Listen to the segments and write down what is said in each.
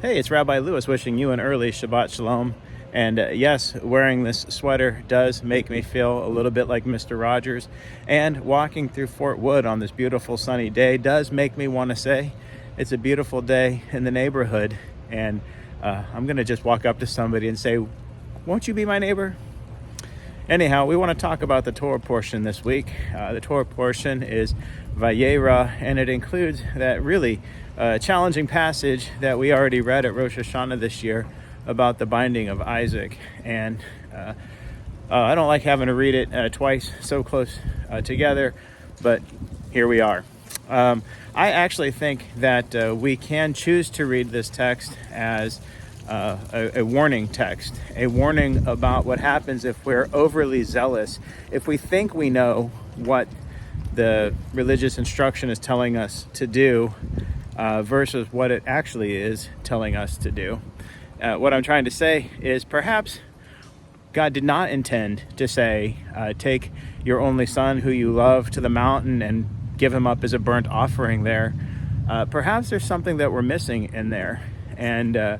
Hey, it's Rabbi Lewis wishing you an early Shabbat shalom. And yes, wearing this sweater does make me feel a little bit like Mr. Rogers. And walking through Fort Wood on this beautiful sunny day does make me want to say it's a beautiful day in the neighborhood. And I'm going to just walk up to somebody and say, won't you be my neighbor? Anyhow, we want to talk about the Torah portion this week. The Torah portion is Vayera, and it includes that really challenging passage that we already read at Rosh Hashanah this year about the binding of Isaac. And I don't like having to read it twice so close together, but here we are. I actually think that we can choose to read this text as a warning text, a warning about what happens if we're overly zealous, if we think we know what the religious instruction is telling us to do versus what it actually is telling us to do. What I'm trying to say is perhaps God did not intend to say, take your only son who you love to the mountain and give him up as a burnt offering there. Perhaps there's something that we're missing in there. And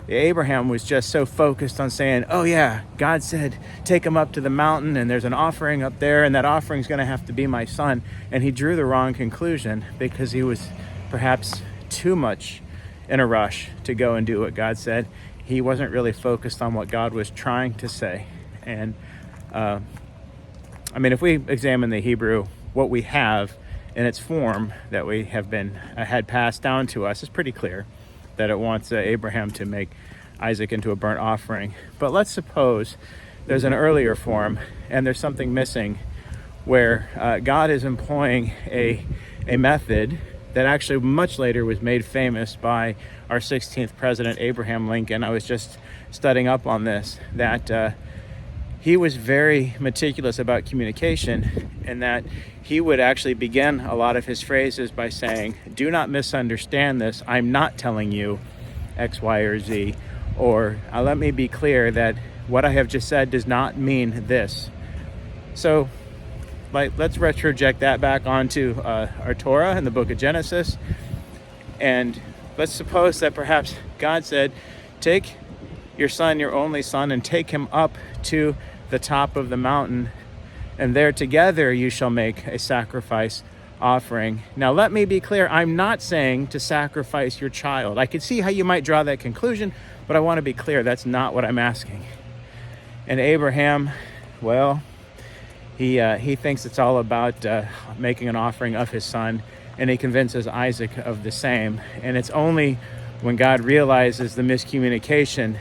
Abraham was just so focused on saying, oh yeah, God said, take him up to the mountain and there's an offering up there and that offering's going to have to be my son. And he drew the wrong conclusion because he was perhaps too much in a rush to go and do what God said. He wasn't really focused on what God was trying to say. And if we examine the Hebrew, what we have in its form that we have been had passed down to us is pretty clear. That it wants Abraham to make Isaac into a burnt offering. But let's suppose there's an earlier form and there's something missing where God is employing a method that actually much later was made famous by our 16th president, Abraham Lincoln. I was just studying up on this, that he was very meticulous about communication, and that he would actually begin a lot of his phrases by saying, do not misunderstand this. I'm not telling you X, Y, or Z. Or let me be clear that what I have just said does not mean this. So let's retroject that back onto our Torah in the book of Genesis. And let's suppose that perhaps God said, take your son, your only son, and take him up to the top of the mountain, and there together you shall make a sacrifice offering. Now let me be clear, I'm not saying to sacrifice your child. I can see how you might draw that conclusion, but I want to be clear, that's not what I'm asking. And Abraham, well, he thinks it's all about making an offering of his son, and he convinces Isaac of the same. And it's only when God realizes the miscommunication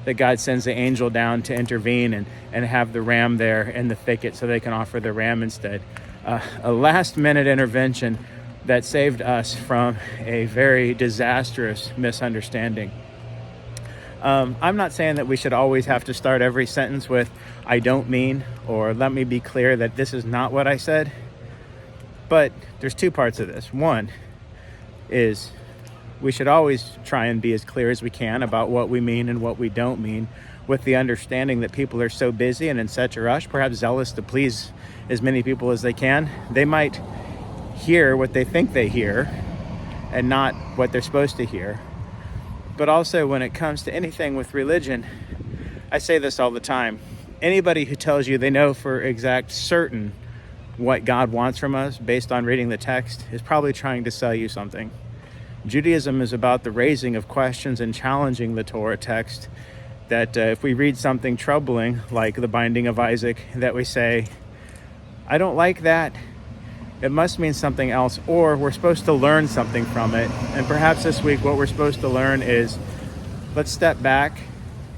that God sends the angel down to intervene and have the ram there in the thicket so they can offer the ram instead. A last-minute intervention that saved us from a very disastrous misunderstanding. I'm not saying that we should always have to start every sentence with, I don't mean, or let me be clear that this is not what I said. But there's two parts of this. One is we should always try and be as clear as we can about what we mean and what we don't mean, with the understanding that people are so busy and in such a rush, perhaps zealous to please as many people as they can. They might hear what they think they hear and not what they're supposed to hear. But also when it comes to anything with religion, I say this all the time. Anybody who tells you they know for exact certain what God wants from us based on reading the text is probably trying to sell you something. Judaism is about the raising of questions and challenging the Torah text, that if we read something troubling like the binding of Isaac, that we say, I don't like that, it must mean something else, or we're supposed to learn something from it. And perhaps this week what we're supposed to learn is, let's step back.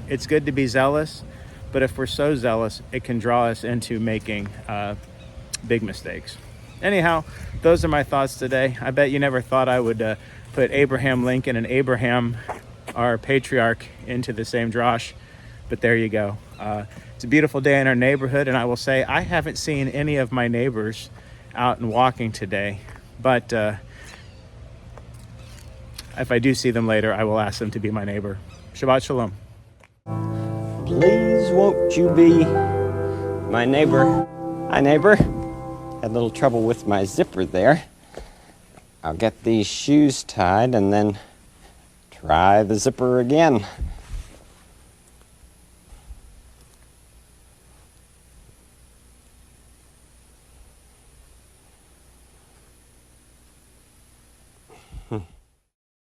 It's good to be zealous, but if we're so zealous, it can draw us into making big mistakes. Anyhow, those are my thoughts today. I bet you never thought I would put Abraham Lincoln and Abraham, our patriarch, into the same drosh, but there you go. It's a beautiful day in our neighborhood, and I will say I haven't seen any of my neighbors out and walking today, but if I do see them later, I will ask them to be my neighbor. Shabbat shalom. Please won't you be my neighbor? Hi, neighbor. Had a little trouble with my zipper there. I'll get these shoes tied and then Try the zipper again.